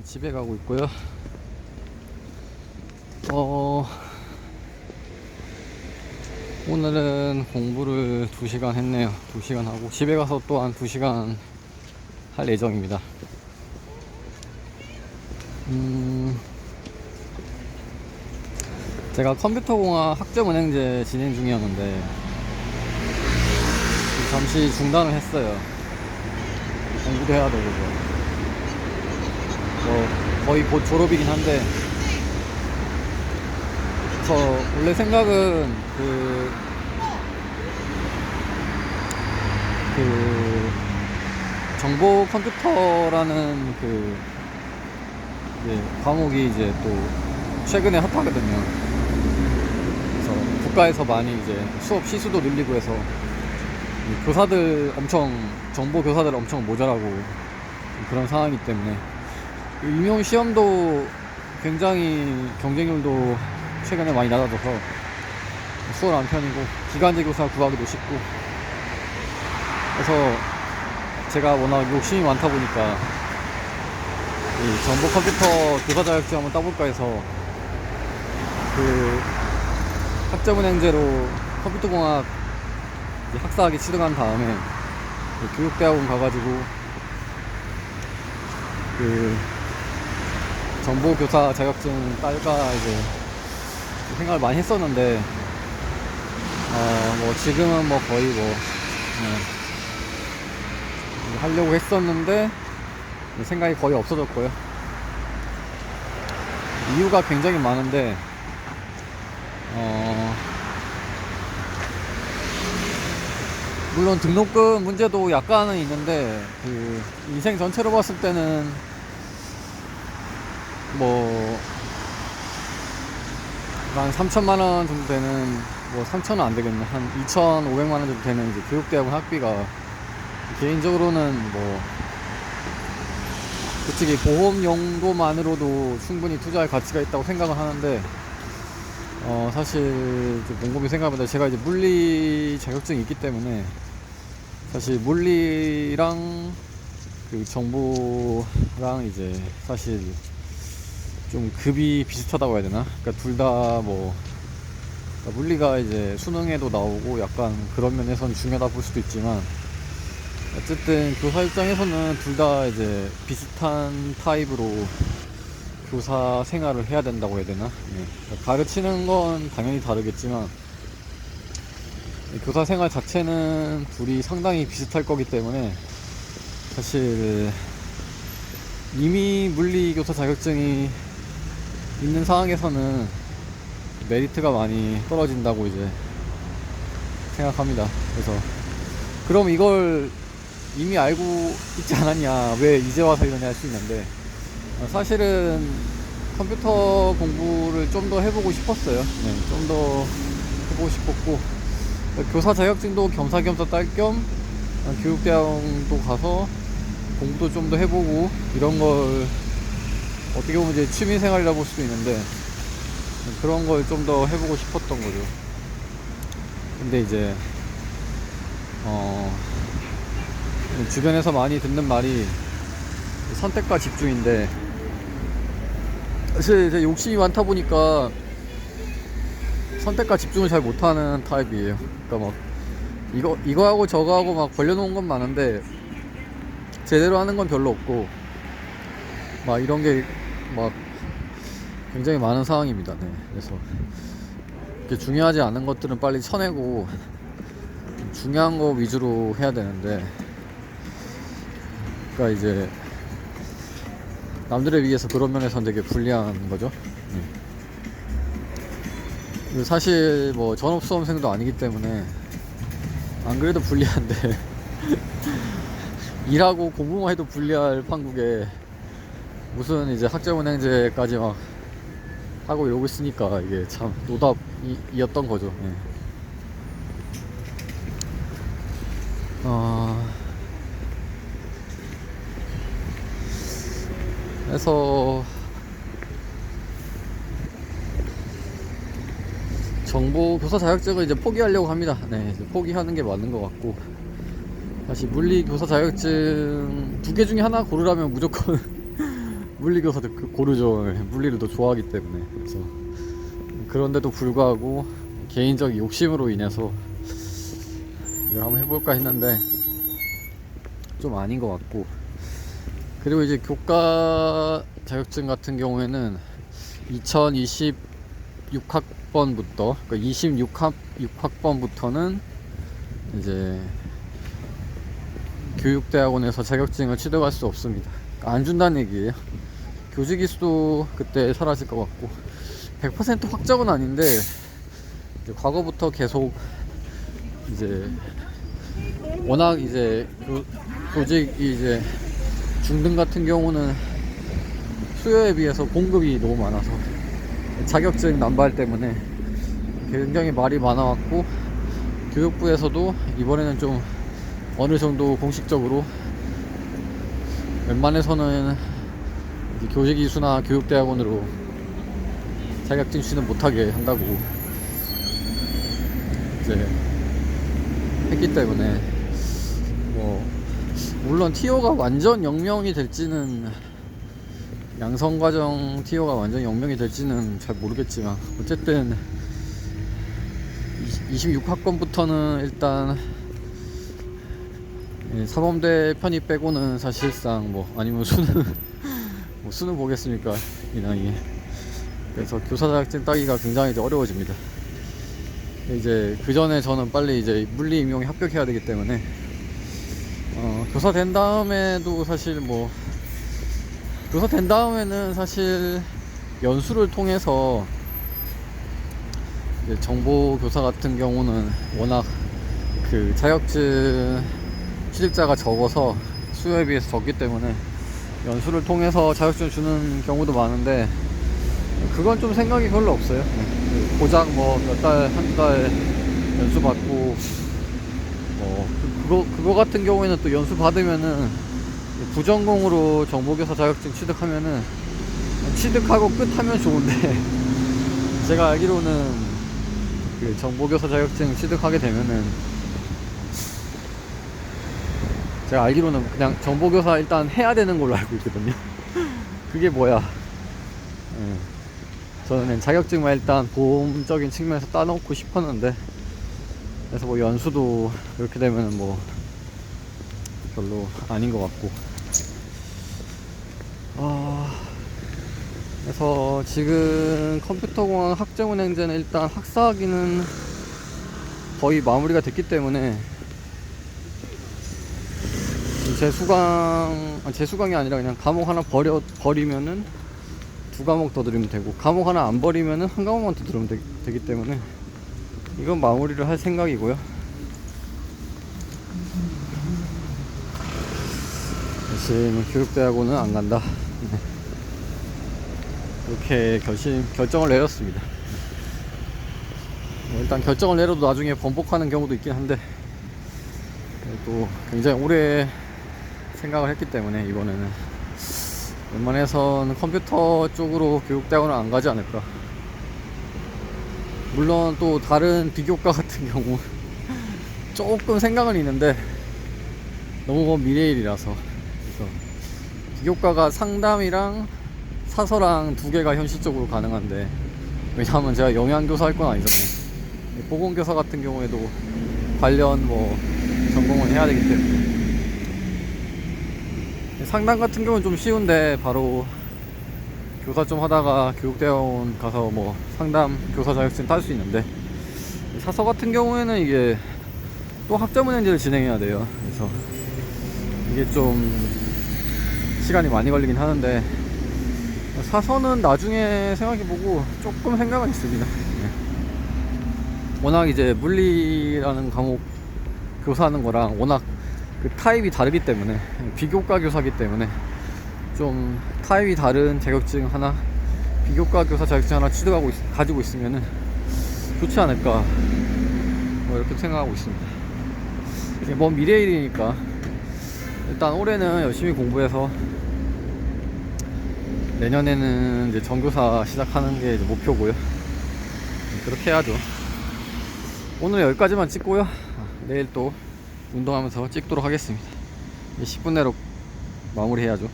집에 가고 있고요. 어, 오늘은 공부를 2시간 했네요. 2시간 하고 집에 가서 또한 2시간 할 예정입니다. 제가 컴퓨터공학 학점은행제 진행 중이었는데 잠시 중단을 했어요. 공부도 해야 되고 뭐 거의 곧 졸업이긴 한데, 저 원래 생각은 그 정보 컴퓨터라는 이제 과목이 이제 또 최근에 핫하거든요. 그래서 국가에서 많이 이제 수업 시수도 늘리고 해서 정보 교사들 엄청 모자라고 그런 상황이기 때문에 임용 시험도 굉장히 경쟁률도 최근에 많이 낮아져서 수월한 편이고 기간제 교사 구하기도 쉽고, 그래서 제가 워낙 욕심이 많다 보니까 이 정보 컴퓨터 교사 자격증 한번 따볼까 해서 학점은행제로 컴퓨터공학 학사학위 취득한 다음에 교육대학원 가가지고 정보교사 자격증 딸까 이제 생각을 많이 했었는데, 뭐 지금은 뭐 거의 하려고 했었는데 생각이 거의 없어졌고요. 이유가 굉장히 많은데, 물론 등록금 문제도 약간은 있는데 인생 전체로 봤을 때는 뭐 한 3천만원 정도 되는, 3천은 안 되겠네, 한 2,500만원 정도 되는 이제 교육대학원 학비가 개인적으로는 솔직히 보험 용도만으로도 충분히 투자할 가치가 있다고 생각을 하는데, 사실 곰곰이 생각해보다 제가 이제 물리 자격증이 있기 때문에 사실 물리랑 정보랑 이제 사실 좀 급이 비슷하다고 해야 되나? 그러니까 둘 다 그러니까 물리가 이제 수능에도 나오고 약간 그런 면에서는 중요하다 볼 수도 있지만, 어쨌든 교사 입장에서는 둘 다 이제 비슷한 타입으로 교사 생활을 해야 된다고 해야 되나? 그러니까 가르치는 건 당연히 다르겠지만 교사 생활 자체는 둘이 상당히 비슷할 거기 때문에 사실 이미 물리 교사 자격증이 있는 상황에서는 메리트가 많이 떨어진다고 이제 생각합니다. 그래서 그럼 이걸 이미 알고 있지 않았냐, 왜 이제 와서 이러냐 할 수 있는데, 사실은 컴퓨터 공부를 좀 더 해보고 싶었어요. 좀 더 해보고 싶었고, 교사 자격증도 겸사겸사 딸 겸 교육대학원도 가서 공부도 좀 더 해보고, 이런 걸 어떻게 보면 이제 취미생활이라 볼 수도 있는데 그런 걸 좀 더 해보고 싶었던 거죠. 근데 이제 주변에서 많이 듣는 말이 선택과 집중인데, 사실 제 욕심이 많다 보니까 선택과 집중을 잘 못하는 타입이에요. 그러니까 이거 하고 저거 하고 막 벌려놓은 건 많은데 제대로 하는 건 별로 없고, 이런 게 굉장히 많은 상황입니다. 그래서 이렇게 중요하지 않은 것들은 빨리 쳐내고 중요한 거 위주로 해야 되는데, 그러니까 이제 남들에 비해서 그런 면에서는 되게 불리한 거죠. 사실 전업수험생도 아니기 때문에 안 그래도 불리한데 일하고 공부만 해도 불리할 판국에 무슨 이제 학점은행제까지 막 하고 이러고 있으니까 이게 참 노답이었던 거죠. 그래서 정보 교사 자격증을 이제 포기하려고 합니다. 이제 포기하는 게 맞는 것 같고, 사실 물리 교사 자격증 2개 중에 하나 고르라면 무조건 물리교사들 고르죠. 물리를 더 좋아하기 때문에. 그래서 그런데도 불구하고 개인적 욕심으로 인해서 이걸 한번 해볼까 했는데 좀 아닌 것 같고, 그리고 이제 교과 자격증 같은 경우에는 2026학번부터, 그러니까 26학번부터는 이제 교육대학원에서 자격증을 취득할 수 없습니다. 안 준다는 얘기예요. 교직이 수도 그때 사라질 것 같고, 100% 확정은 아닌데 이제 과거부터 계속 이제 워낙 이제 교직이 이제 중등 같은 경우는 수요에 비해서 공급이 너무 많아서 자격증 남발 때문에 굉장히 말이 많아왔고, 교육부에서도 이번에는 좀 어느 정도 공식적으로 웬만해서는 교직 이수나 교육대학원으로 자격증 취득 못하게 한다고 이제 했기 때문에, 뭐 물론 티오가 완전 영명이 될지는, 양성과정 티오가 완전 영명이 될지는 잘 모르겠지만, 어쨌든 26학번부터는 일단 사범대 편입 빼고는 사실상 뭐, 아니면 수능 뭐 수능 보겠습니까 이 나이에. 그래서 교사 자격증 따기가 굉장히 이제 어려워집니다. 이제 그 전에 저는 빨리 이제 물리 임용에 합격해야 되기 때문에 교사 된 다음에도 사실 뭐, 교사 된 다음에는 사실 연수를 통해서 이제 정보 교사 같은 경우는 워낙 그 자격증 취득자가 적어서 수요에 비해서 적기 때문에 연수를 통해서 자격증 주는 경우도 많은데, 그건 좀 생각이 별로 없어요. 고작 뭐 몇 달, 한두 달 연수 받고, 그거 같은 경우에는 또 연수 받으면은 부전공으로 정보교사 자격증 취득하면은 취득하고 끝 하면 좋은데, 제가 알기로는 그 정보교사 자격증 취득하게 되면은, 제가 알기로는 그냥 정보교사 일단 해야 되는 걸로 알고 있거든요. 그게 뭐야. 저는 자격증만 일단 보험적인 측면에서 따놓고 싶었는데, 그래서 뭐 연수도 이렇게 되면은 뭐 별로 아닌 것 같고, 그래서 지금 컴퓨터공학 학점은행제는 일단 학사학위는 거의 마무리가 됐기 때문에, 재수강이 아니라 그냥 과목 하나 버리면은 두 과목 더 들으면 되고, 과목 하나 안 버리면은 한 과목만 더 들으면 되기 때문에 이건 마무리를 할 생각이고요. 지금 교육대학원은 안 간다. 이렇게 결정을 내렸습니다. 일단 결정을 내려도 나중에 번복하는 경우도 있긴 한데, 또 굉장히 오래 생각을 했기 때문에 이번에는 웬만해서는 컴퓨터 쪽으로 교육대학원은 안 가지 않을까. 물론 또 다른 비교과 같은 경우 조금 생각은 있는데 너무 먼 미래일이라서, 그래서 비교과가 상담이랑 사서랑 두 개가 현실적으로 가능한데, 왜냐하면 제가 영양교사 할 건 아니잖아요. 보건교사 같은 경우에도 관련 뭐 전공을 해야 되기 때문에, 상담 같은 경우는 좀 쉬운데 바로 교사 좀 하다가 교육대학원 가서 뭐 상담 교사 자격증 딸 수 있는데, 사서 같은 경우에는 이게 또 학점은행제를 진행해야 돼요. 그래서 이게 좀 시간이 많이 걸리긴 하는데, 사서는 나중에 생각해보고 조금 생각은 있습니다. 워낙 이제 물리라는 과목 교사하는 거랑 워낙 그 타입이 다르기 때문에, 비교과 교사기 때문에 좀 타입이 다른 자격증 하나, 비교과 교사 자격증 하나 가지고 있으면은 좋지 않을까, 뭐 이렇게 생각하고 있습니다. 이게 먼 미래일이니까 일단 올해는 열심히 공부해서 내년에는 이제 전교사 시작하는 게 이제 목표고요. 그렇게 해야죠. 오늘 여기까지만 찍고요. 내일 또 운동하면서 찍도록 하겠습니다. 10분 내로 마무리 해야죠.